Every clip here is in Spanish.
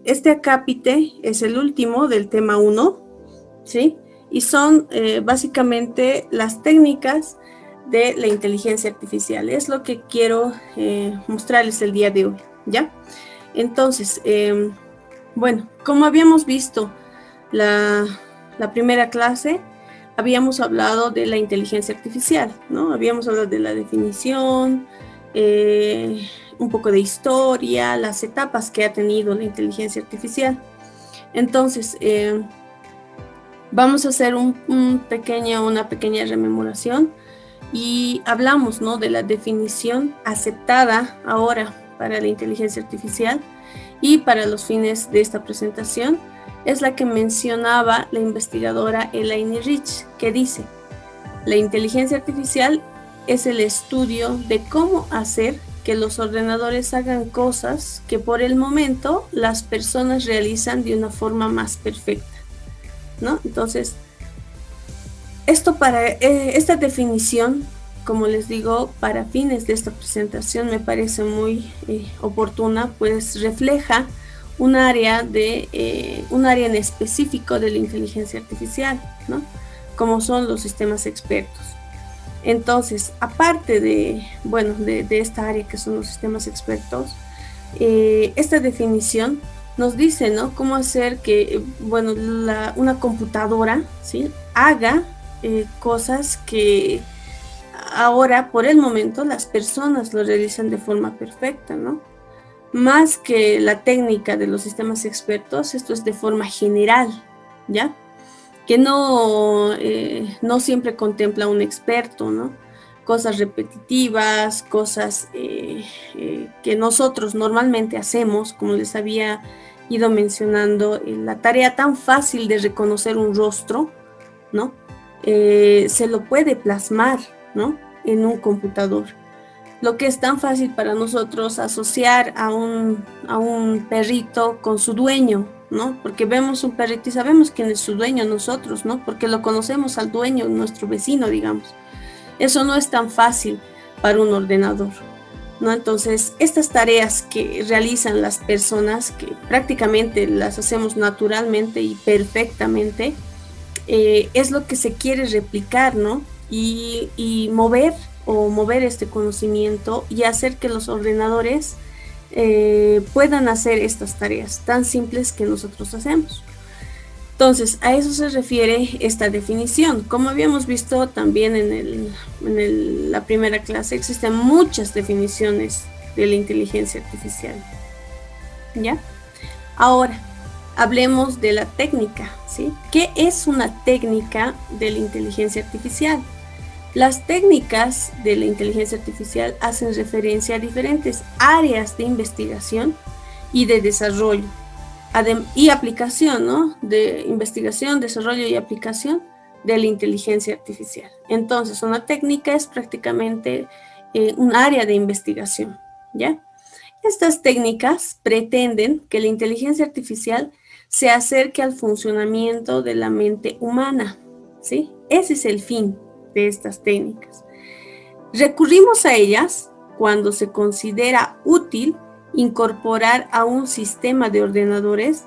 Este acápite es el último del tema 1, ¿sí? Y son básicamente las técnicas de la inteligencia artificial. Es lo que quiero mostrarles el día de hoy, ¿ya? Entonces, bueno, como habíamos visto la primera clase, habíamos hablado de la inteligencia artificial, ¿no? Habíamos hablado de la definición, un poco de historia, las etapas que ha tenido la inteligencia artificial. Entonces, vamos a hacer una pequeña rememoración y hablamos, ¿no?, de la definición aceptada ahora para la inteligencia artificial y para los fines de esta presentación. Es la que mencionaba la investigadora Elaine Rich, que dice: la inteligencia artificial es el estudio de cómo hacer que los ordenadores hagan cosas que por el momento las personas realizan de una forma más perfecta, ¿no? Entonces, esta definición, como les digo, para fines de esta presentación me parece muy oportuna, pues refleja un área en específico de la inteligencia artificial, ¿no?, como son los sistemas expertos. Entonces, aparte de esta área que son los sistemas expertos, esta definición nos dice, ¿no?, cómo hacer que, una computadora, ¿sí?, haga cosas que ahora, por el momento, las personas lo realizan de forma perfecta, ¿no? Más que la técnica de los sistemas expertos, esto es de forma general, ¿ya? Que no siempre contempla un experto, ¿no? Cosas repetitivas, cosas que nosotros normalmente hacemos, como les había ido mencionando, la tarea tan fácil de reconocer un rostro, ¿no?, se lo puede plasmar, ¿no?, en un computador. Lo que es tan fácil para nosotros asociar a un perrito con su dueño, ¿no? Porque vemos un perrito y sabemos quién es su dueño, nosotros, ¿no? Porque lo conocemos al dueño, nuestro vecino, digamos. Eso no es tan fácil para un ordenador, ¿no? Entonces, estas tareas que realizan las personas, que prácticamente las hacemos naturalmente y perfectamente, es lo que se quiere replicar, ¿no? Y mover este conocimiento y hacer que los ordenadores puedan hacer estas tareas tan simples que nosotros hacemos. Entonces, a eso se refiere esta definición. Como habíamos visto también en la primera clase, existen muchas definiciones de la inteligencia artificial, ¿ya? Ahora, hablemos de la técnica, ¿sí? ¿Qué es una técnica de la inteligencia artificial? Las técnicas de la inteligencia artificial hacen referencia a diferentes áreas de investigación y de desarrollo y aplicación, ¿no?, de investigación, desarrollo y aplicación de la inteligencia artificial. Entonces, una técnica es prácticamente un área de investigación, ¿ya? Estas técnicas pretenden que la inteligencia artificial se acerque al funcionamiento de la mente humana, ¿sí? Ese es el fin de estas técnicas. Recurrimos a ellas cuando se considera útil incorporar a un sistema de ordenadores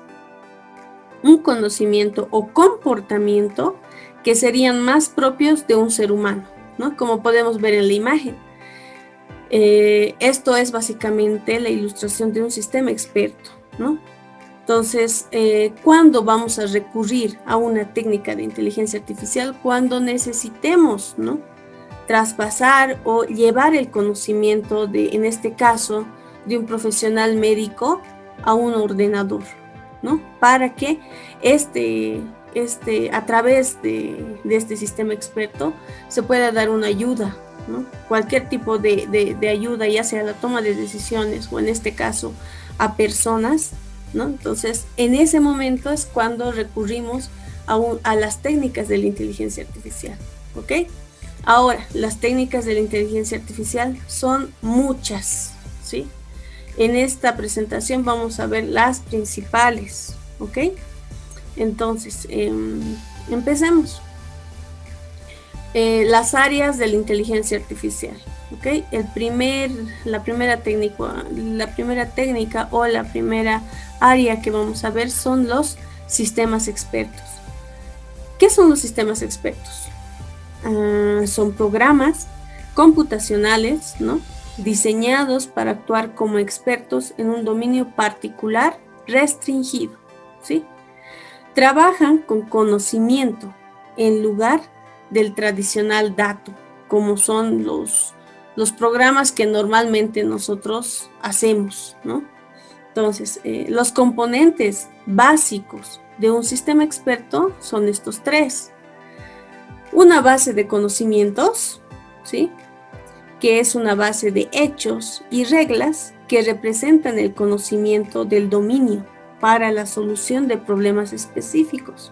un conocimiento o comportamiento que serían más propios de un ser humano, ¿no?, como podemos ver en la imagen. Esto es básicamente la ilustración de un sistema experto, ¿no? Entonces, ¿cuándo vamos a recurrir a una técnica de inteligencia artificial? Cuando necesitemos, ¿no?, traspasar o llevar el conocimiento en este caso, de un profesional médico a un ordenador, ¿no? Para que a través de este sistema experto se pueda dar una ayuda, ¿no? Cualquier tipo de ayuda, ya sea la toma de decisiones o en este caso a personas, ¿no? Entonces, en ese momento es cuando recurrimos a las técnicas de la inteligencia artificial, ¿ok? Ahora, las técnicas de la inteligencia artificial son muchas, ¿sí? En esta presentación vamos a ver las principales, ¿ok? Entonces, empecemos. Las áreas de la inteligencia artificial, ¿ok? ¿ok? La primera técnica o la primera área que vamos a ver son los sistemas expertos. ¿Qué son los sistemas expertos? Son programas computacionales, ¿no?, diseñados para actuar como expertos en un dominio particular restringido, ¿sí? Trabajan con conocimiento en lugar del tradicional dato, como son los programas que normalmente nosotros hacemos, ¿no? Entonces, los componentes básicos de un sistema experto son estos tres. Una base de conocimientos, ¿sí?, que es una base de hechos y reglas que representan el conocimiento del dominio para la solución de problemas específicos.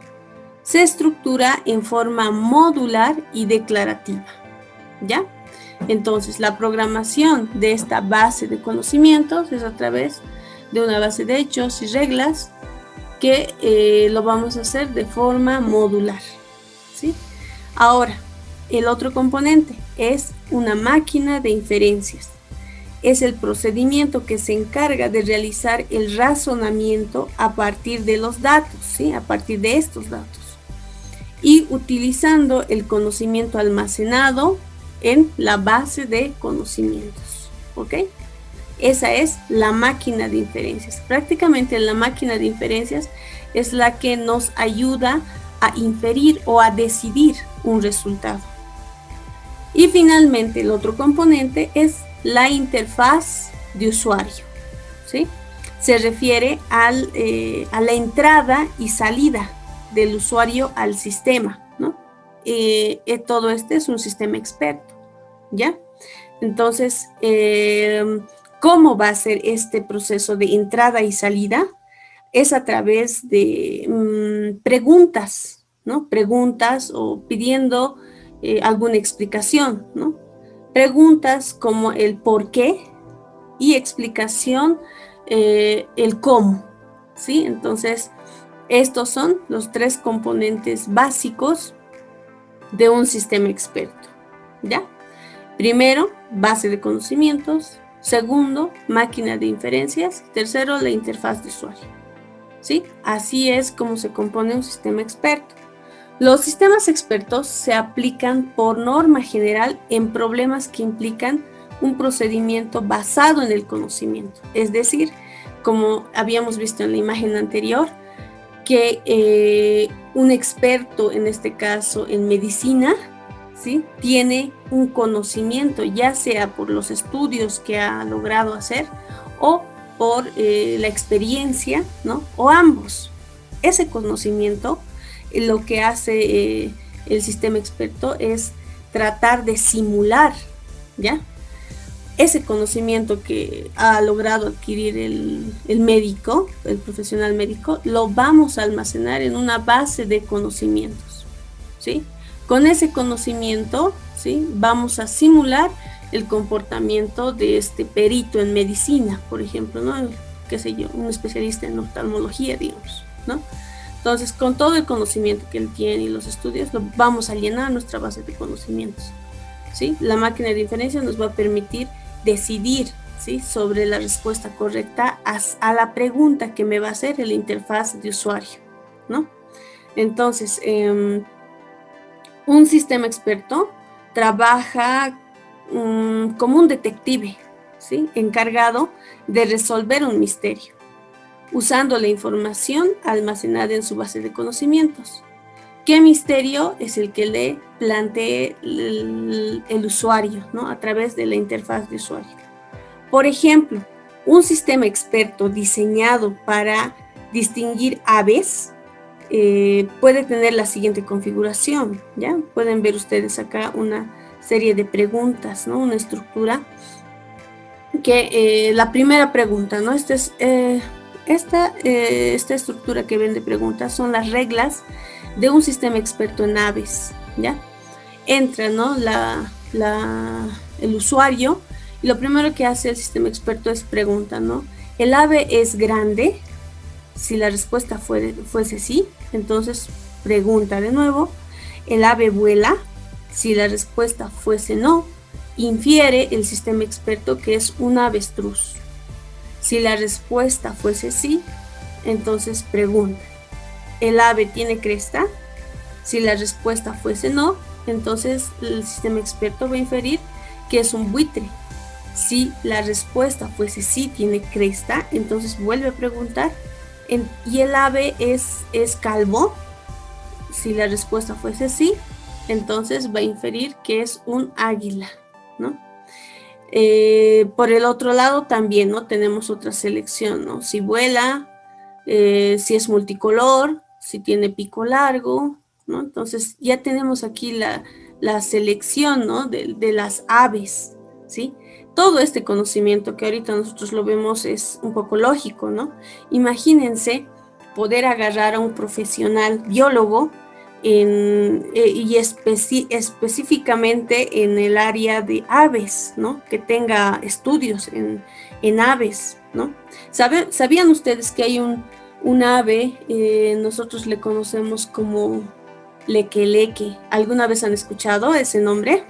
Se estructura en forma modular y declarativa, ¿ya? Entonces, la programación de esta base de conocimientos es a través de una base de hechos y reglas que lo vamos a hacer de forma modular, ¿sí? Ahora, el otro componente es una máquina de inferencias. Es el procedimiento que se encarga de realizar el razonamiento a partir de los datos, ¿sí?, a partir de estos datos, y utilizando el conocimiento almacenado en la base de conocimientos, ¿ok? Esa es la máquina de inferencias. Prácticamente la máquina de inferencias es la que nos ayuda a inferir o a decidir un resultado. Y finalmente el otro componente es la interfaz de usuario, ¿sí? Se refiere a la entrada y salida del usuario al sistema, ¿no? Todo este es un sistema experto, ¿ya? Entonces, ¿cómo va a ser este proceso de entrada y salida? Es a través de preguntas, ¿no? Preguntas o pidiendo alguna explicación, ¿no? Preguntas como el por qué y explicación el cómo, ¿sí? Entonces, estos son los tres componentes básicos de un sistema experto, ¿ya? Primero, base de conocimientos. Segundo, máquina de inferencias. Tercero, la interfaz de usuario, ¿sí? Así es como se compone un sistema experto. Los sistemas expertos se aplican por norma general en problemas que implican un procedimiento basado en el conocimiento. Es decir, como habíamos visto en la imagen anterior, que un experto, en este caso en medicina, ¿sí?, tiene un conocimiento, ya sea por los estudios que ha logrado hacer o por la experiencia, ¿no?, o ambos. Ese conocimiento, lo que hace el sistema experto es tratar de simular, ¿ya?, ese conocimiento que ha logrado adquirir el médico, el profesional médico, lo vamos a almacenar en una base de conocimientos, ¿sí? Con ese conocimiento, ¿sí?, vamos a simular el comportamiento de este perito en medicina, por ejemplo, ¿no?, qué sé yo, un especialista en oftalmología, digamos, ¿no? Entonces, con todo el conocimiento que él tiene y los estudios, lo vamos a llenar nuestra base de conocimientos, ¿sí? La máquina de inferencia nos va a permitir decidir, ¿sí?, sobre la respuesta correcta a la pregunta que me va a hacer la interfaz de usuario, ¿no? Entonces, un sistema experto trabaja como un detective, ¿sí?, encargado de resolver un misterio, usando la información almacenada en su base de conocimientos. ¿Qué misterio es el que le plantee el usuario, ¿no?, a través de la interfaz de usuario? Por ejemplo, un sistema experto diseñado para distinguir aves puede tener la siguiente configuración, ¿ya? Pueden ver ustedes acá una serie de preguntas, ¿no?, una estructura que la primera pregunta, ¿no? Esta estructura que ven de preguntas son las reglas de un sistema experto en aves, ¿ya? Entra, ¿no?, el usuario, y lo primero que hace el sistema experto es pregunta, ¿no? ¿El ave es grande? Si la respuesta fuese sí, entonces pregunta de nuevo. ¿El ave vuela? Si la respuesta fuese no, infiere el sistema experto que es un avestruz. Si la respuesta fuese sí, entonces pregunta, ¿el ave tiene cresta? Si la respuesta fuese no, entonces el sistema experto va a inferir que es un buitre. Si la respuesta fuese sí, tiene cresta, entonces vuelve a preguntar, ¿y el ave es calvo? Si la respuesta fuese sí, entonces va a inferir que es un águila, ¿no? Por el otro lado también, ¿no? Tenemos otra selección, ¿no? Si vuela, si es multicolor, si tiene pico largo, ¿no? Entonces ya tenemos aquí la selección, ¿no? De las aves, ¿sí? Todo este conocimiento que ahorita nosotros lo vemos es un poco lógico, ¿no? Imagínense poder agarrar a un profesional biólogo y específicamente en el área de aves, ¿no? Que tenga estudios en aves, ¿no? ¿Sabían ustedes que hay un ave, nosotros le conocemos como lequeleque? ¿Alguna vez han escuchado ese nombre?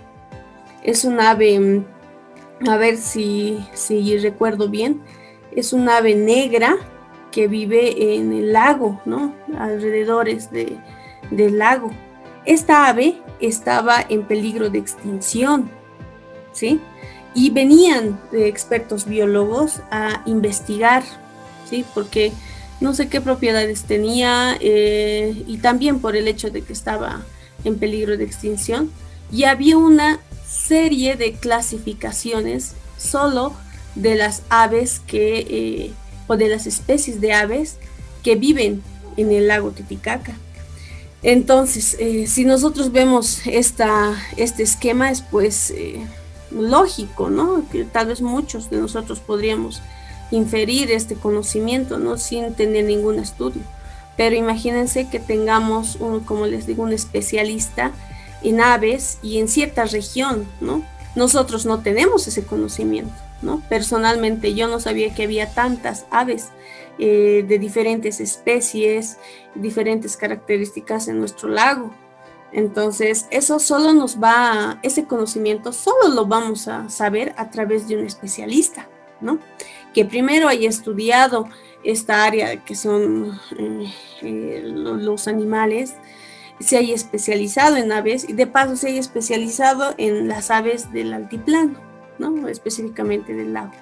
Es un ave, a ver si recuerdo bien, es un ave negra que vive en el lago, ¿no? Alrededores del lago. Esta ave estaba en peligro de extinción, ¿sí? Y venían expertos biólogos a investigar, ¿sí? Porque no sé qué propiedades tenía y también por el hecho de que estaba en peligro de extinción. Y había una serie de clasificaciones solo de las aves o de las especies de aves que viven en el lago Titicaca. Entonces, si nosotros vemos este esquema, es pues lógico, ¿no? Que tal vez muchos de nosotros podríamos inferir este conocimiento, ¿no? Sin tener ningún estudio. Pero imagínense que tengamos, como les digo, un especialista en aves y en cierta región, ¿no? Nosotros no tenemos ese conocimiento, ¿no? Personalmente yo no sabía que había tantas aves de diferentes especies, diferentes características en nuestro lago. Entonces, ese conocimiento solo lo vamos a saber a través de un especialista, ¿no? Que primero haya estudiado esta área que son los animales, se haya especializado en aves y de paso se haya especializado en las aves del altiplano, ¿no? Específicamente del lago.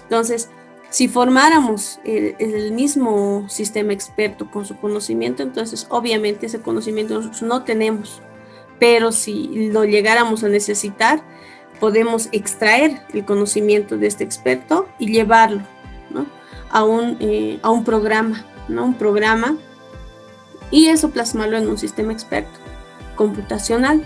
Entonces, si formáramos el mismo sistema experto con su conocimiento, entonces obviamente ese conocimiento nosotros no tenemos, pero si lo llegáramos a necesitar, podemos extraer el conocimiento de este experto y llevarlo, ¿no? a un programa, ¿no? Un programa, y eso plasmarlo en un sistema experto computacional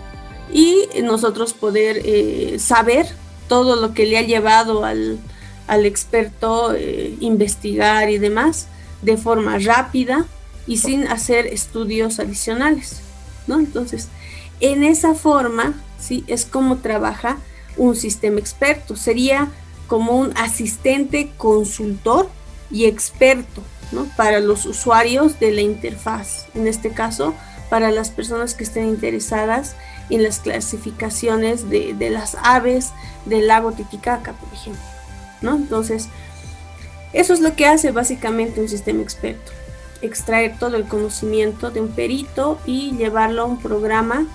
y nosotros poder saber todo lo que le ha llevado al experto investigar y demás de forma rápida y sin hacer estudios adicionales, ¿no? Entonces, en esa forma, ¿sí? Es como trabaja un sistema experto. Sería como un asistente consultor y experto, ¿no? Para los usuarios de la interfaz. En este caso, para las personas que estén interesadas en las clasificaciones de las aves del lago Titicaca, por ejemplo, ¿no? Entonces, eso es lo que hace básicamente un sistema experto: extraer todo el conocimiento de un perito y llevarlo a un programa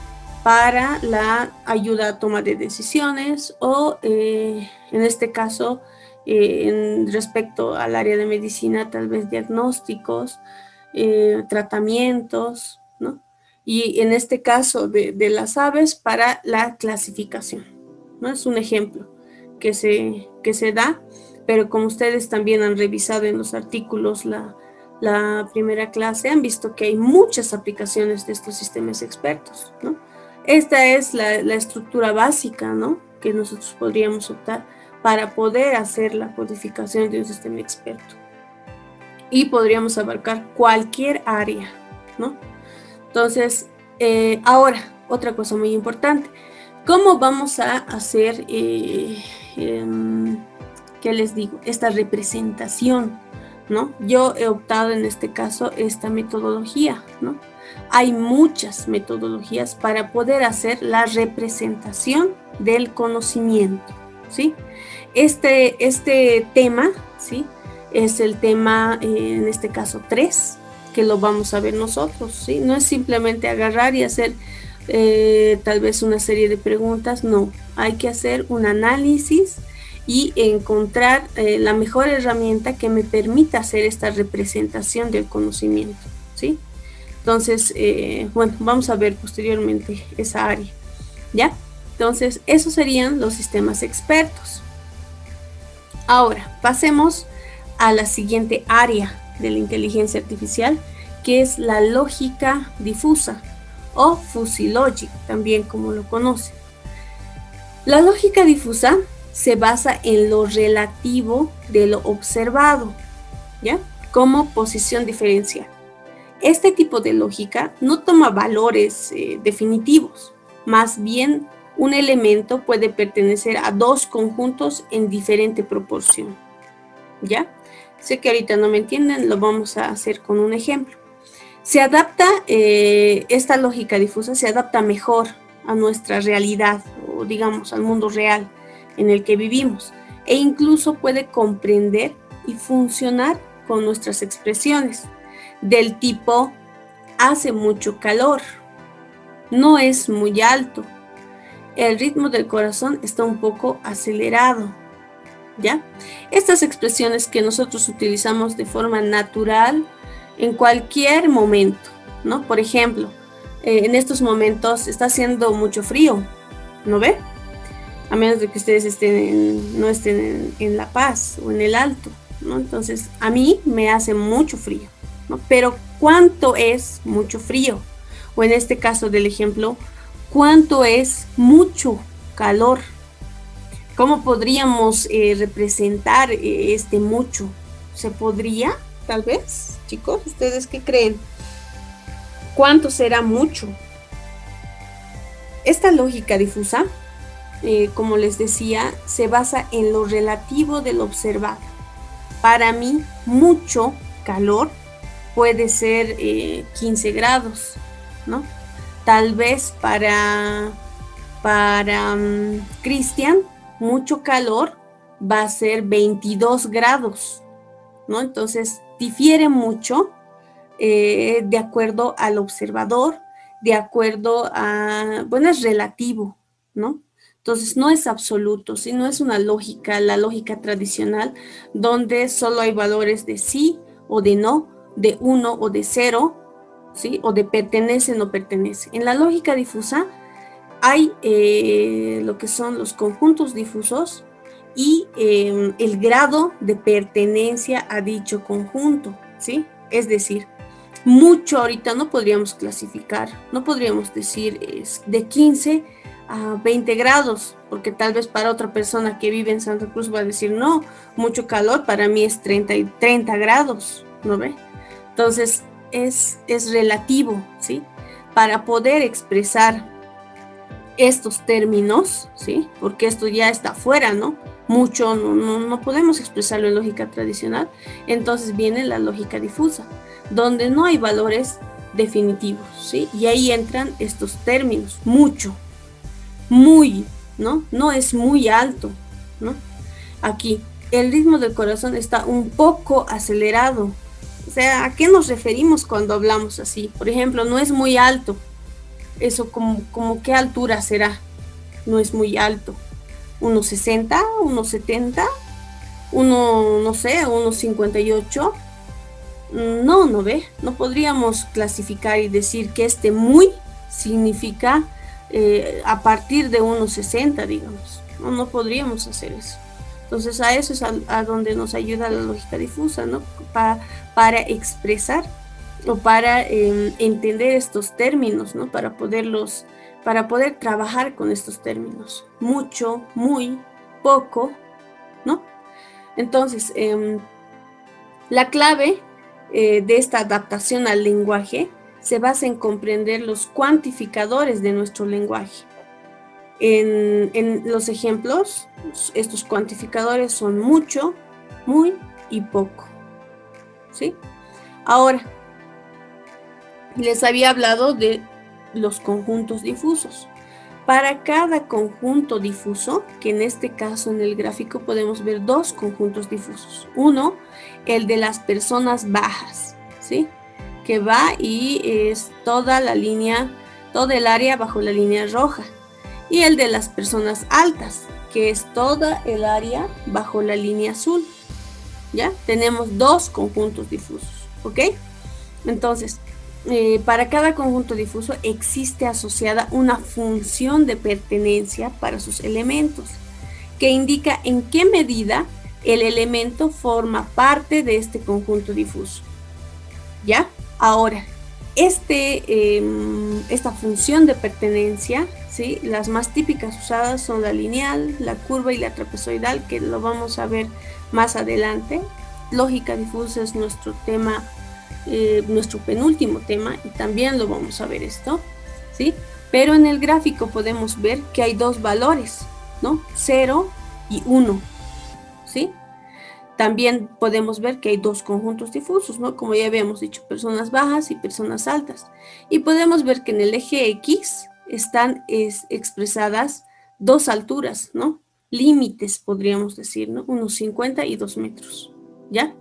para la ayuda a toma de decisiones o en este caso respecto al área de medicina, tal vez diagnósticos, tratamientos, ¿no? Y en este caso de las aves para la clasificación, ¿no? Es un ejemplo que se da, pero como ustedes también han revisado en los artículos la primera clase, han visto que hay muchas aplicaciones de estos sistemas expertos, ¿no? Esta es la estructura básica, ¿no? Que nosotros podríamos optar para poder hacer la codificación de un sistema experto. Y podríamos abarcar cualquier área, ¿no? Entonces, ahora, otra cosa muy importante. ¿Cómo vamos a hacer, qué les digo, esta representación, ¿no? Yo he optado en este caso esta metodología, ¿no? hay muchas metodologías para poder hacer la representación del conocimiento, ¿sí? Este tema, ¿sí? Es el tema, en este caso 3, que lo vamos a ver nosotros, ¿sí? No es simplemente agarrar y hacer tal vez una serie de preguntas, no. Hay que hacer un análisis y encontrar la mejor herramienta que me permita hacer esta representación del conocimiento, ¿sí? Entonces, bueno, vamos a ver posteriormente esa área, ¿ya? Entonces, esos serían los sistemas expertos. Ahora, pasemos a la siguiente área de la inteligencia artificial, que es la lógica difusa o fuzzy logic, también como lo conocen. La lógica difusa se basa en lo relativo de lo observado, ¿ya? Como posición diferencial. Este tipo de lógica no toma valores definitivos, más bien un elemento puede pertenecer a dos conjuntos en diferente proporción, ¿ya? Sé que ahorita no me entienden, lo vamos a hacer con un ejemplo. Se adapta, esta lógica difusa se adapta mejor a nuestra realidad, o digamos al mundo real en el que vivimos, e incluso puede comprender y funcionar con nuestras expresiones, del tipo hace mucho calor, no es muy alto, el ritmo del corazón está un poco acelerado, ¿ya? Estas expresiones que nosotros utilizamos de forma natural en cualquier momento, ¿no? Por ejemplo, en estos momentos está haciendo mucho frío, ¿no ve? A menos de que ustedes no estén en La Paz o en el Alto, ¿no? Entonces, a mí me hace mucho frío, ¿no? Pero, ¿cuánto es mucho frío? O en este caso del ejemplo, ¿cuánto es mucho calor? ¿Cómo podríamos representar este mucho? ¿Se podría, tal vez, chicos? ¿Ustedes qué creen? ¿Cuánto será mucho? Esta lógica difusa, como les decía, se basa en lo relativo del observado. Para mí, mucho calor puede ser 15 grados, ¿no? Tal vez para Cristian, mucho calor va a ser 22 grados, ¿no? Entonces, difiere mucho de acuerdo al observador, de acuerdo a, bueno, es relativo, ¿no? Entonces, no es absoluto, sino es una lógica, la lógica tradicional, donde solo hay valores de sí o de no, de 1 o de 0, ¿sí? O de pertenece o no pertenece. En la lógica difusa hay lo que son los conjuntos difusos y el grado de pertenencia a dicho conjunto, ¿sí? Es decir, mucho ahorita no podríamos clasificar, no podríamos decir es de 15 a 20 grados, porque tal vez para otra persona que vive en Santa Cruz va a decir, no, mucho calor, para mí es 30 grados, ¿no ve? Entonces, es relativo, ¿sí? Para poder expresar estos términos, ¿sí? Porque esto ya está fuera, ¿no? Mucho no podemos expresarlo en lógica tradicional, entonces viene la lógica difusa, donde no hay valores definitivos, ¿sí? Y ahí entran estos términos, mucho, muy, ¿no? No es muy alto, ¿no? Aquí, el ritmo del corazón está un poco acelerado. O sea, ¿a qué nos referimos cuando hablamos así? Por ejemplo, no es muy alto. Eso como qué altura será. No es muy alto. ¿Unos 60? ¿Unos 70? No sé, unos 58. No ve. No podríamos clasificar y decir que este muy significa a partir de unos 60, digamos. No podríamos hacer eso. Entonces a eso es a donde nos ayuda la lógica difusa, ¿no? Para expresar o para entender estos términos, ¿no? Para poder trabajar con estos términos. Mucho, muy, poco, ¿no? Entonces, la clave de esta adaptación al lenguaje se basa en comprender los cuantificadores de nuestro lenguaje. En los ejemplos, estos cuantificadores son mucho, muy y poco, ¿sí? Ahora, les había hablado de los conjuntos difusos. Para cada conjunto difuso, que en este caso en el gráfico podemos ver dos conjuntos difusos. Uno, el de las personas bajas, ¿sí? Que va y es toda la línea, todo el área bajo la línea roja. Y el de las personas altas, que es toda el área bajo la línea azul. ¿Ya? Tenemos dos conjuntos difusos, ¿ok? Entonces, para cada conjunto difuso existe asociada una función de pertenencia para sus elementos, que indica en qué medida el elemento forma parte de este conjunto difuso. ¿Ya? Ahora, esta función de pertenencia, ¿sí? Las más típicas usadas son la lineal, la curva y la trapezoidal, que lo vamos a ver más adelante. Lógica difusa es nuestro tema, nuestro penúltimo tema, y también lo vamos a ver esto, ¿sí? Pero en el gráfico podemos ver que hay dos valores, ¿no? 0 y 1, ¿sí? También podemos ver que hay dos conjuntos difusos, ¿no? Como ya habíamos dicho, personas bajas y personas altas. Y podemos ver que en el eje X están expresadas dos alturas, ¿no? Límites, podríamos decir, ¿no? Unos 50 y 2 metros, ¿ya?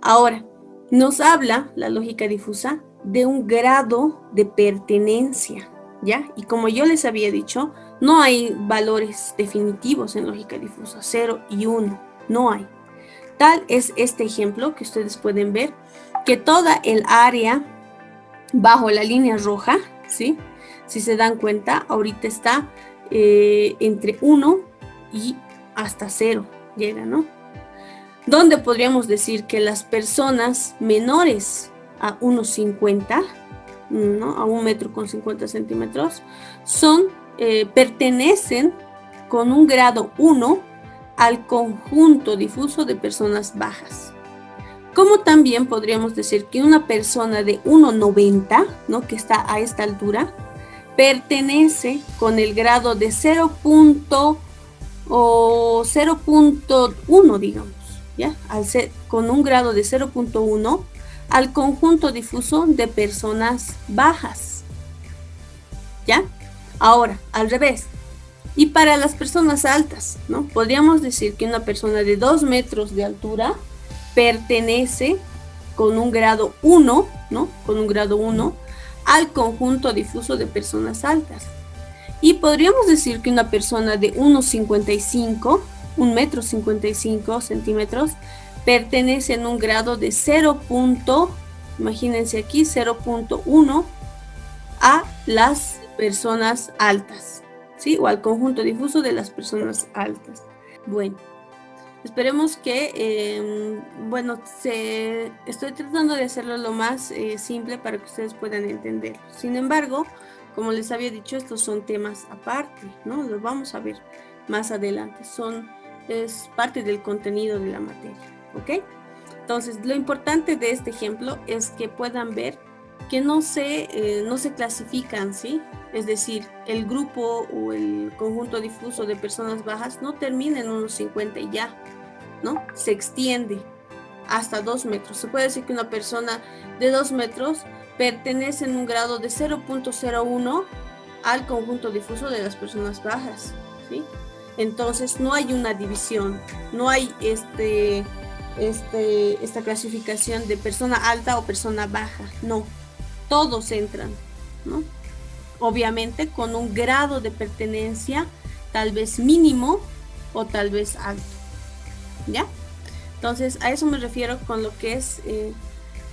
Ahora, nos habla la lógica difusa de un grado de pertenencia, ¿ya? Y como yo les había dicho, no hay valores definitivos en lógica difusa, 0 y 1, no hay. Tal es este ejemplo que ustedes pueden ver, que toda el área bajo la línea roja, ¿sí? Si se dan cuenta, ahorita está entre 1 y hasta 0 llega, ¿no? Donde podríamos decir que las personas menores a 1,50, ¿no? A 1,50 m, son, pertenecen con un grado 1 al conjunto difuso de personas bajas. Como también podríamos decir que una persona de 1,90, ¿no? Que está a esta altura, pertenece con el grado de 0.1, digamos, ¿ya? Con un grado de 0.1 al conjunto difuso de personas bajas, ¿ya? Ahora, al revés. Y para las personas altas, ¿no? Podríamos decir que una persona de 2 metros de altura pertenece con un grado 1, ¿no? Con un grado 1 al conjunto difuso de personas altas. Y podríamos decir que una persona de 1,55, 1,55 m, pertenece en un grado de 0. Imagínense aquí, 0.1 a las personas altas, ¿sí? O al conjunto difuso de las personas altas. Bueno, esperemos que, bueno, estoy tratando de hacerlo lo más simple para que ustedes puedan entenderlo. Sin embargo, como les había dicho, estos son temas aparte, ¿no? Los vamos a ver más adelante. Es parte del contenido de la materia, ¿ok? Entonces, lo importante de este ejemplo es que puedan ver que no se clasifican, ¿sí? Es decir, el grupo o el conjunto difuso de personas bajas no termina en unos 50 y ya, ¿no? Se extiende hasta 2 metros. Se puede decir que una persona de 2 metros pertenece en un grado de 0.01 al conjunto difuso de las personas bajas, ¿sí? Entonces no hay una división, no hay esta clasificación de persona alta o persona baja, no, todos entran, ¿no? Obviamente con un grado de pertenencia tal vez mínimo o tal vez alto, ¿ya? Entonces a eso me refiero con lo que es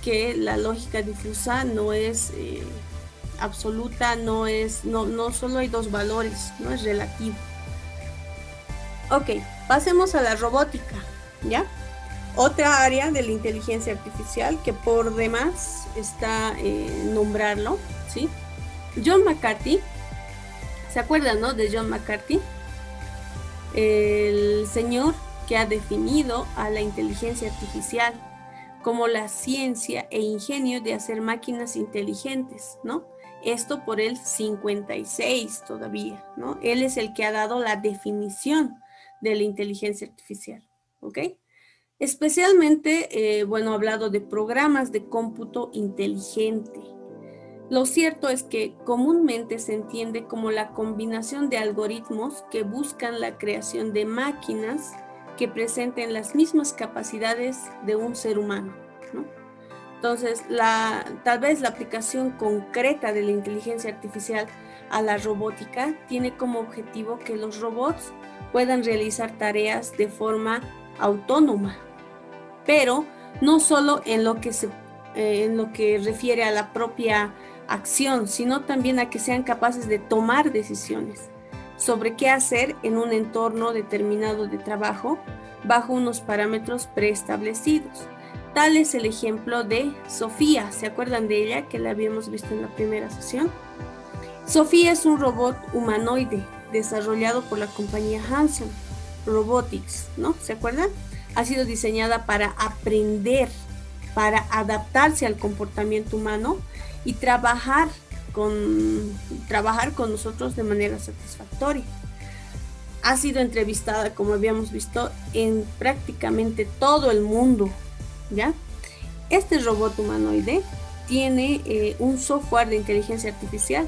que la lógica difusa no es absoluta, no solo hay dos valores, no es relativo. Ok, pasemos a la robótica, ¿ya? Otra área de la inteligencia artificial que por demás está nombrarlo, ¿sí? John McCarthy, ¿se acuerdan, no? De John McCarthy, el señor que ha definido a la inteligencia artificial como la ciencia e ingenio de hacer máquinas inteligentes, ¿no? Esto por el 56 todavía, ¿no? Él es el que ha dado la definición de la inteligencia artificial, ¿ok? Especialmente, bueno, ha hablado de programas de cómputo inteligente. Lo cierto es que comúnmente se entiende como la combinación de algoritmos que buscan la creación de máquinas que presenten las mismas capacidades de un ser humano, ¿no? Entonces, tal vez la aplicación concreta de la inteligencia artificial a la robótica tiene como objetivo que los robots puedan realizar tareas de forma autónoma, pero no solo en lo que refiere a la propia acción, sino también a que sean capaces de tomar decisiones sobre qué hacer en un entorno determinado de trabajo bajo unos parámetros preestablecidos. Tal es el ejemplo de Sofía. ¿Se acuerdan de ella que la habíamos visto en la primera sesión? Sofía es un robot humanoide desarrollado por la compañía Hanson Robotics, ¿no? ¿Se acuerdan? Ha sido diseñada para aprender, para adaptarse al comportamiento humano y trabajar con nosotros de manera satisfactoria. Ha sido entrevistada, como habíamos visto, en prácticamente todo el mundo, ¿ya? Este robot humanoide tiene un software de inteligencia artificial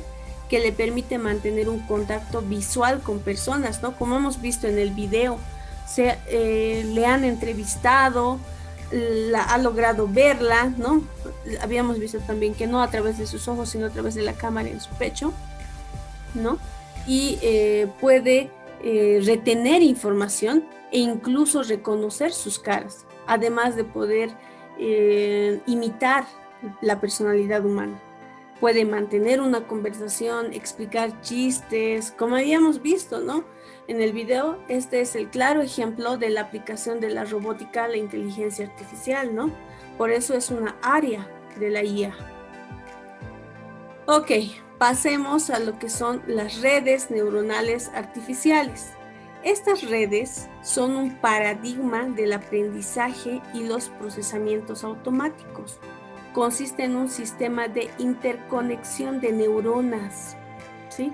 que le permite mantener un contacto visual con personas, ¿no? Como hemos visto en el video, le han entrevistado, ha logrado verla, ¿no? Habíamos visto también que no a través de sus ojos, sino a través de la cámara en su pecho, ¿no? Y puede retener información e incluso reconocer sus caras, además de poder imitar la personalidad humana. Puede mantener una conversación, explicar chistes, como habíamos visto, ¿no? En el video, este es el claro ejemplo de la aplicación de la robótica a la inteligencia artificial, ¿no? Por eso es una área de la IA. Ok, pasemos a lo que son las redes neuronales artificiales. Estas redes son un paradigma del aprendizaje y los procesamientos automáticos. Consiste en un sistema de interconexión de neuronas, ¿sí?,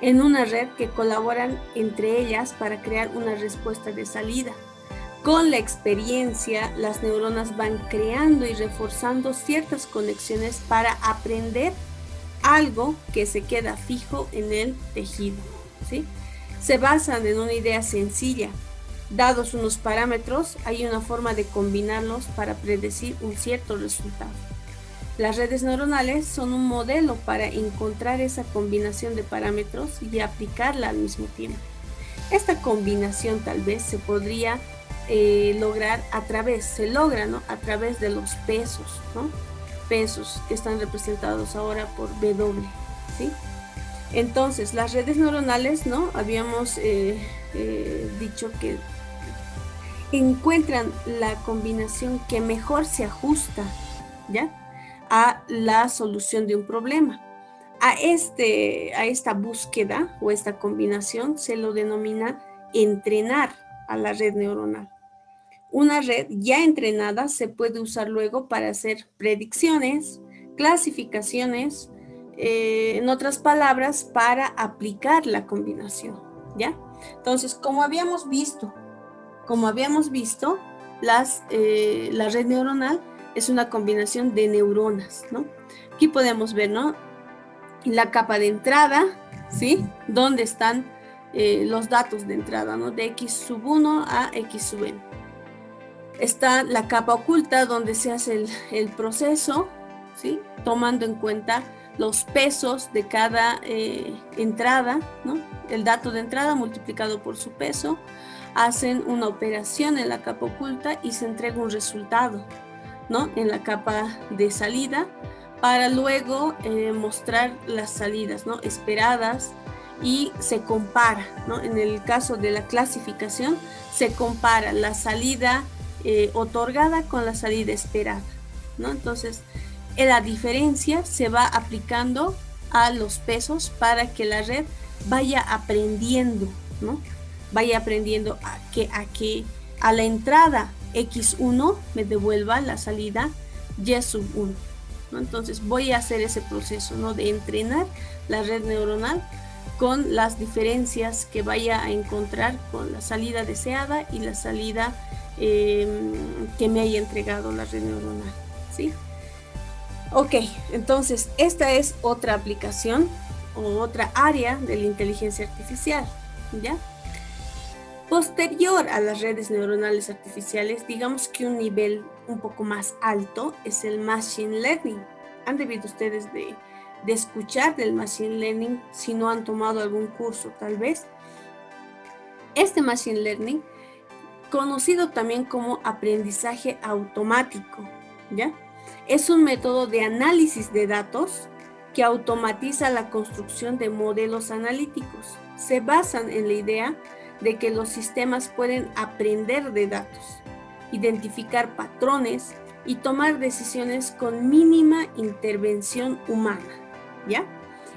en una red que colaboran entre ellas para crear una respuesta de salida. Con la experiencia, las neuronas van creando y reforzando ciertas conexiones para aprender algo que se queda fijo en el tejido, ¿sí? Se basan en una idea sencilla. Dados unos parámetros, hay una forma de combinarlos para predecir un cierto resultado. Las redes neuronales son un modelo para encontrar esa combinación de parámetros y aplicarla al mismo tiempo. Esta combinación tal vez se podría lograr a través de los pesos, ¿no? Pesos que están representados ahora por W, ¿sí? Entonces, las redes neuronales, ¿no? Habíamos dicho que encuentran la combinación que mejor se ajusta, ¿ya?, a la solución de un problema. A esta búsqueda o esta combinación se lo denomina entrenar a la red neuronal. Una red ya entrenada se puede usar luego para hacer predicciones, clasificaciones, en otras palabras, para aplicar la combinación, ¿ya? Entonces, como habíamos visto, la red neuronal es una combinación de neuronas, ¿no? Aquí podemos ver, ¿no?, la capa de entrada, ¿sí?, donde están los datos de entrada, ¿no?, de x1 a xn. Está la capa oculta donde se hace el proceso, ¿sí?, tomando en cuenta los pesos de cada entrada, ¿no?, el dato de entrada multiplicado por su peso. Hacen una operación en la capa oculta y se entrega un resultado, ¿no?, en la capa de salida, para luego mostrar las salidas, ¿no?, esperadas, y se compara, ¿no?, en el caso de la clasificación, se compara la salida otorgada con la salida esperada, ¿no? Entonces, la diferencia se va aplicando a los pesos para que la red vaya aprendiendo, ¿no? Vaya aprendiendo a la entrada x1 me devuelva la salida y1, ¿no? Entonces voy a hacer ese proceso, ¿no?, de entrenar la red neuronal con las diferencias que vaya a encontrar con la salida deseada y la salida que me haya entregado la red neuronal, ¿sí? Ok, entonces esta es otra aplicación o otra área de la inteligencia artificial, ¿ya? Posterior a las redes neuronales artificiales, digamos que un nivel un poco más alto es el Machine Learning. Han debido ustedes de escuchar del Machine Learning si no han tomado algún curso tal vez. Este Machine Learning, conocido también como aprendizaje automático, ¿ya? Es un método de análisis de datos que automatiza la construcción de modelos analíticos. Se basan en la idea de que los sistemas pueden aprender de datos, identificar patrones y tomar decisiones con mínima intervención humana, ¿ya?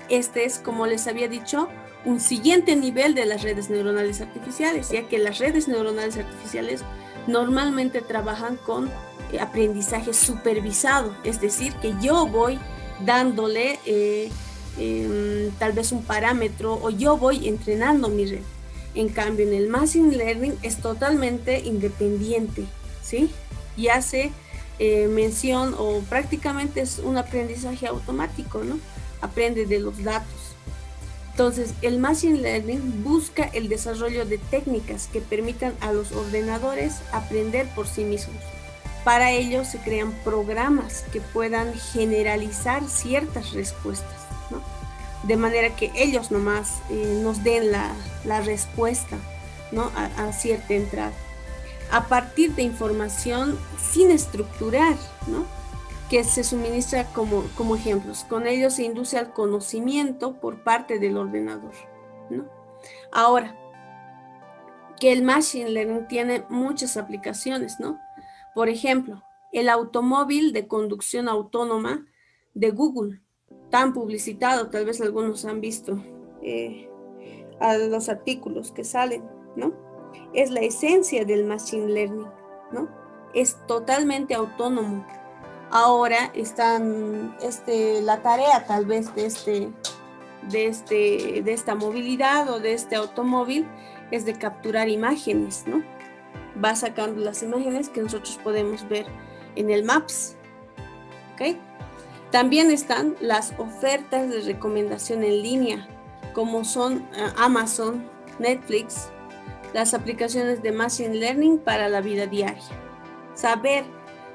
Este es, como les había dicho, un siguiente nivel de las redes neuronales artificiales, ya que las redes neuronales artificiales normalmente trabajan con aprendizaje supervisado, es decir, que yo voy dándole tal vez un parámetro o yo voy entrenando mi red. En cambio, en el Machine Learning es totalmente independiente, ¿sí? Y hace mención o prácticamente es un aprendizaje automático, ¿no? Aprende de los datos. Entonces, el Machine Learning busca el desarrollo de técnicas que permitan a los ordenadores aprender por sí mismos. Para ello se crean programas que puedan generalizar ciertas respuestas, ¿no? De manera que ellos nomás nos den la respuesta, ¿no? A cierta entrada. A partir de información sin estructurar, ¿no? Que se suministra como ejemplos. Con ello se induce al conocimiento por parte del ordenador, ¿no? Ahora, que el Machine Learning tiene muchas aplicaciones, ¿no? Por ejemplo, el automóvil de conducción autónoma de Google, tan publicitado, tal vez algunos han visto a los artículos que salen, ¿no? Es la esencia del Machine Learning, ¿no? Es totalmente autónomo. Ahora están la tarea tal vez de esta movilidad o de este automóvil es de capturar imágenes, ¿no? Va sacando las imágenes que nosotros podemos ver en el Maps, ¿ok? También están las ofertas de recomendación en línea, como son Amazon, Netflix, las aplicaciones de Machine Learning para la vida diaria. Saber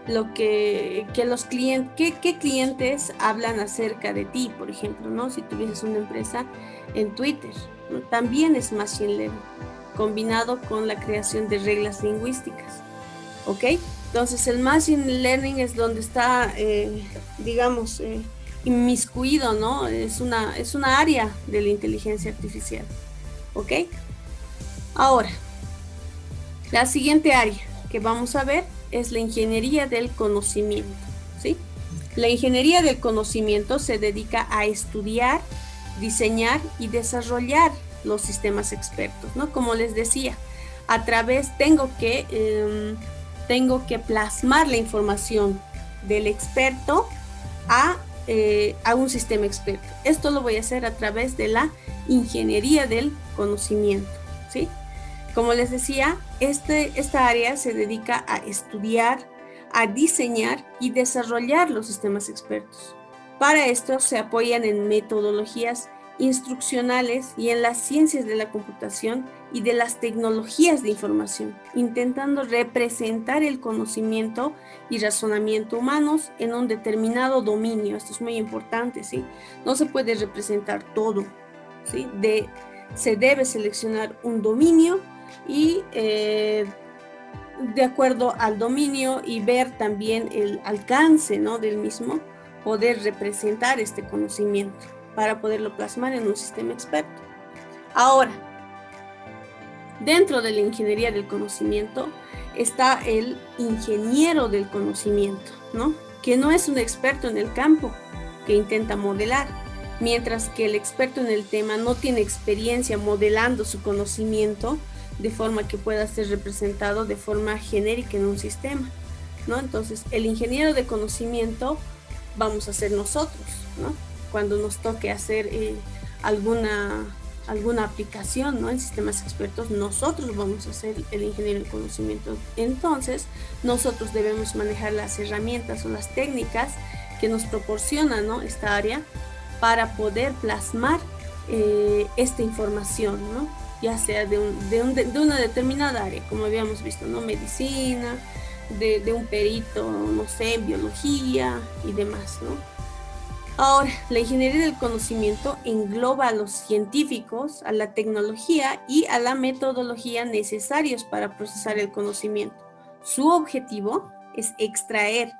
lo que los clientes, qué clientes hablan acerca de ti, por ejemplo, ¿no? Si tuvieses una empresa en Twitter, ¿no? También es Machine Learning, combinado con la creación de reglas lingüísticas, ¿ok? Entonces el Machine Learning es donde está, digamos, inmiscuido, ¿no? Es una área de la inteligencia artificial, ¿ok? Ahora, la siguiente área que vamos a ver es la ingeniería del conocimiento, ¿sí? La ingeniería del conocimiento se dedica a estudiar, diseñar y desarrollar los sistemas expertos, ¿no? Como les decía, a través tengo que plasmar la información del experto a un sistema experto. Esto lo voy a hacer a través de la ingeniería del conocimiento, ¿sí? Como les decía, esta área se dedica a estudiar, a diseñar y desarrollar los sistemas expertos. Para esto se apoyan en metodologías instruccionales y en las ciencias de la computación y de las tecnologías de información, intentando representar el conocimiento y razonamiento humanos en un determinado dominio. Esto es muy importante, ¿sí? No se puede representar todo, ¿sí? Se debe seleccionar un dominio y de acuerdo al dominio y ver también el alcance, ¿no? del mismo, poder representar este conocimiento para poderlo plasmar en un sistema experto. Ahora, dentro de la ingeniería del conocimiento está el ingeniero del conocimiento, ¿no? Que no es un experto en el campo, que intenta modelar, mientras que el experto en el tema no tiene experiencia modelando su conocimiento de forma que pueda ser representado de forma genérica en un sistema, ¿no? Entonces, el ingeniero de conocimiento vamos a ser nosotros, ¿no? Cuando nos toque hacer alguna aplicación, ¿no? En sistemas expertos, nosotros vamos a ser el ingeniero de conocimiento. Entonces, nosotros debemos manejar las herramientas o las técnicas que nos proporciona, ¿no?, esta área para poder plasmar esta información, ¿no?, ya sea de una determinada área, como habíamos visto, ¿no?, medicina, de un perito, no sé, en biología y demás, ¿no? Ahora, la ingeniería del conocimiento engloba a los científicos, a la tecnología y a la metodología necesarios para procesar el conocimiento. Su objetivo es extraer,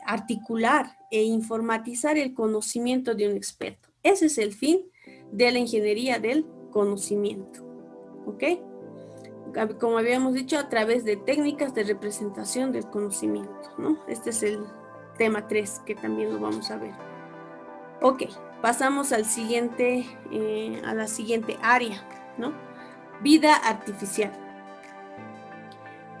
articular e informatizar el conocimiento de un experto. Ese es el fin de la ingeniería del conocimiento. ¿Ok? Como habíamos dicho, a través de técnicas de representación del conocimiento, ¿no? Este es el tema 3, que también lo vamos a ver. Ok, pasamos al siguiente, a la siguiente área, ¿no? Vida artificial.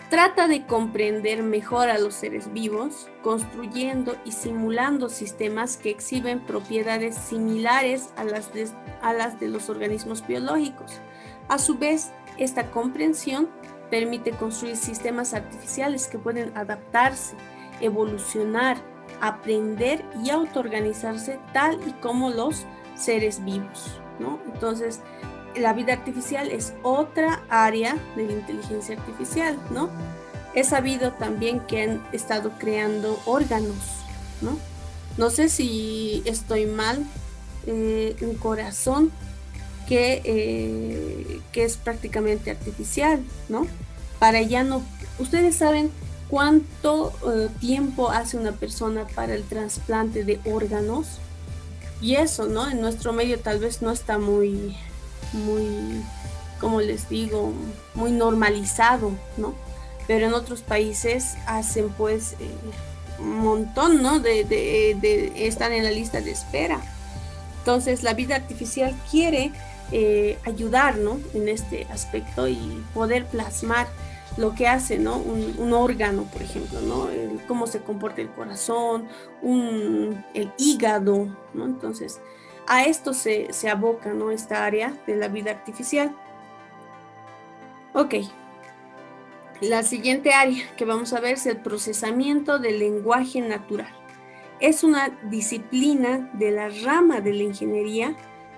Trata de comprender mejor a los seres vivos, construyendo y simulando sistemas que exhiben propiedades similares a las de los organismos biológicos. A su vez, esta comprensión permite construir sistemas artificiales que pueden adaptarse, evolucionar, aprender y autoorganizarse tal y como los seres vivos, ¿no? Entonces, la vida artificial es otra área de la inteligencia artificial, ¿no? Es sabido también que han estado creando órganos, ¿no? No sé si estoy mal, un corazón que es prácticamente artificial, ¿no? Para ya no... Ustedes saben cuánto tiempo hace una persona para el trasplante de órganos, y eso, ¿no? En nuestro medio tal vez no está muy, como les digo, muy normalizado, ¿no? Pero en otros países hacen pues un montón, ¿no? Están en la lista de espera. Entonces la vida artificial quiere ayudar, ¿no?, en este aspecto y poder plasmar lo que hace, ¿no?, un órgano, por ejemplo, ¿no?, cómo se comporta el corazón, el hígado, ¿no? Entonces, a esto se aboca, ¿no?, esta área de la vida artificial. Ok. La siguiente área que vamos a ver es el procesamiento del lenguaje natural. Es una disciplina de la rama de la ingeniería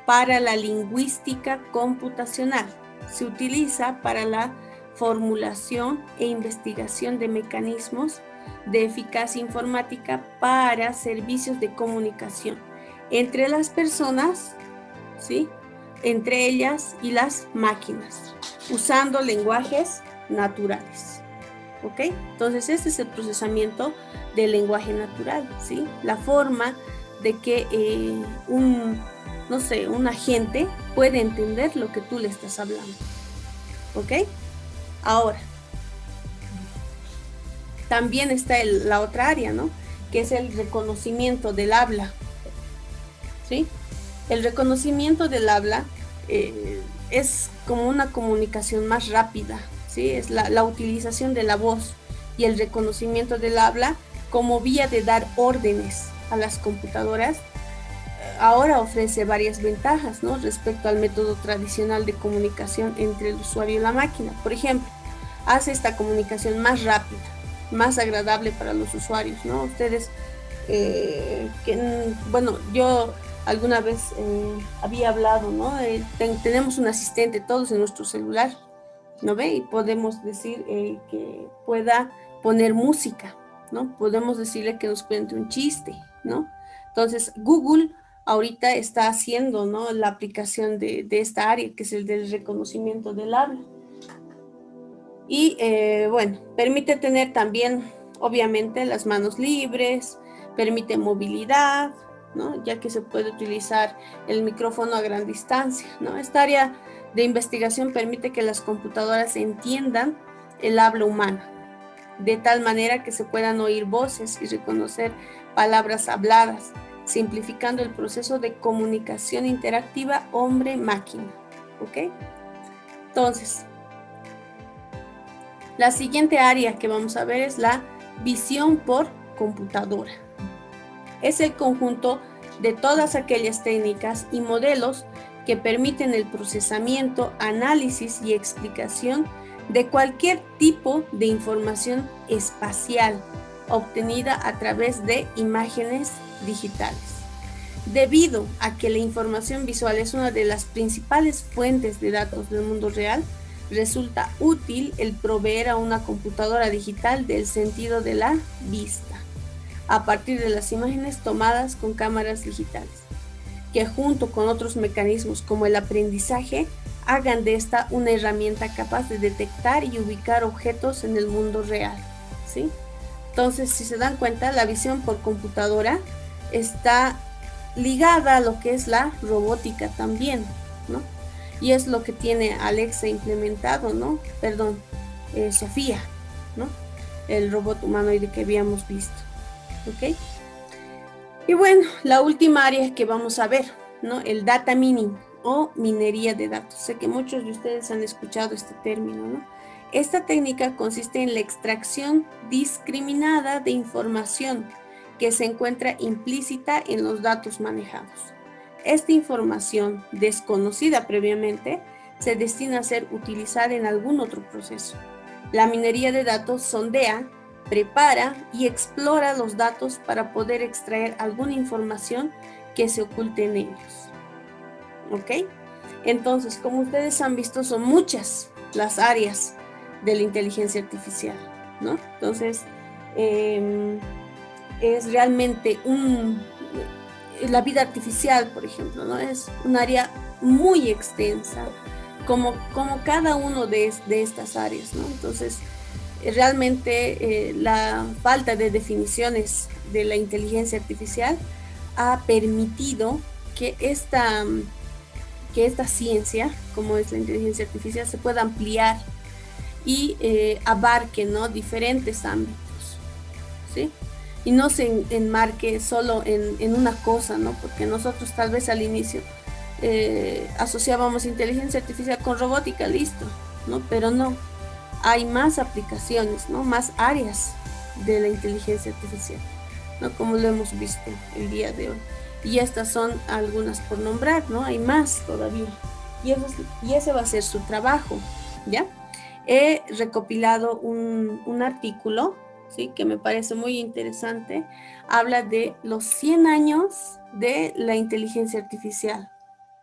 para la lingüística computacional. Se utiliza para la formulación e investigación de mecanismos de eficacia informática para servicios de comunicación entre las personas, ¿sí?, entre ellas y las máquinas, usando lenguajes naturales. ¿Ok? Entonces, este es el procesamiento del lenguaje natural, ¿sí? La forma de que no sé, un agente puede entender lo que tú le estás hablando. ¿Ok? Ahora, también está la otra área, ¿no?, que es el reconocimiento del habla, ¿sí? El reconocimiento del habla es como una comunicación más rápida, ¿sí? Es la utilización de la voz y el reconocimiento del habla como vía de dar órdenes a las computadoras. Ahora ofrece varias ventajas, ¿no?, respecto al método tradicional de comunicación entre el usuario y la máquina. Por ejemplo, hace esta comunicación más rápida, más agradable para los usuarios, ¿no? Ustedes, bueno, yo alguna vez había hablado, ¿no? Tenemos un asistente todos en nuestro celular, ¿no ve? Y podemos decir que pueda poner música, ¿no? Podemos decirle que nos cuente un chiste, ¿no? Entonces, Google ahorita está haciendo, ¿no?, la aplicación de esta área, que es el del reconocimiento del habla. Y bueno, permite tener también, obviamente, las manos libres, permite movilidad, ¿no?, ya que se puede utilizar el micrófono a gran distancia, ¿no? Esta área de investigación permite que las computadoras entiendan el habla humana, de tal manera que se puedan oír voces y reconocer palabras habladas, simplificando el proceso de comunicación interactiva hombre-máquina. ¿Ok? Entonces, la siguiente área que vamos a ver es la visión por computadora. Es el conjunto de todas aquellas técnicas y modelos que permiten el procesamiento, análisis y explicación de cualquier tipo de información espacial obtenida a través de imágenes digitales. Debido a que la información visual es una de las principales fuentes de datos del mundo real, resulta útil el proveer a una computadora digital del sentido de la vista, a partir de las imágenes tomadas con cámaras digitales, que junto con otros mecanismos como el aprendizaje, hagan de esta una herramienta capaz de detectar y ubicar objetos en el mundo real, ¿sí? Entonces, si se dan cuenta, la visión por computadora está ligada a lo que es la robótica también, ¿no? Y es lo que tiene Alexa implementado, ¿no? Perdón, Sofía, ¿no? El robot humanoide que habíamos visto, ¿ok? Y bueno, la última área que vamos a ver, ¿no? El data mining o minería de datos. Sé que muchos de ustedes han escuchado este término, ¿no? Esta técnica consiste en la extracción discriminada de información que se encuentra implícita en los datos manejados. Esta información, desconocida previamente, se destina a ser utilizada en algún otro proceso. La minería de datos sondea, prepara y explora los datos para poder extraer alguna información que se oculte en ellos. ¿Ok? Entonces, como ustedes han visto, son muchas las áreas de la inteligencia artificial, ¿no? Entonces, es realmente la vida artificial, por ejemplo, ¿no? Es un área muy extensa, como cada uno de estas áreas, ¿no? Entonces, realmente la falta de definiciones de la inteligencia artificial ha permitido que esta ciencia, como es la inteligencia artificial, se pueda ampliar y abarque, ¿no? diferentes ámbitos, ¿sí? Y no se enmarque solo en una cosa, ¿no? Porque nosotros tal vez al inicio asociábamos inteligencia artificial con robótica, listo, ¿no? Pero no, hay más aplicaciones, ¿no? Más áreas de la inteligencia artificial, ¿no? Como lo hemos visto el día de hoy. Y estas son algunas por nombrar, ¿no? Hay más todavía. Y ese va a ser su trabajo, ¿ya? He recopilado un artículo, ¿sí? Que me parece muy interesante. Habla de los 100 años de la inteligencia artificial,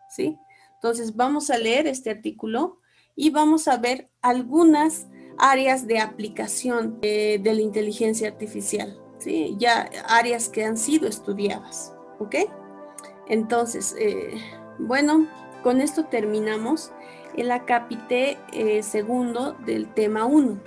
¿sí? Entonces vamos a leer este artículo y vamos a ver algunas áreas de aplicación de la inteligencia artificial, ¿sí? Ya áreas que han sido estudiadas, ¿ok? Entonces, bueno, con esto terminamos el acápite segundo del tema 1.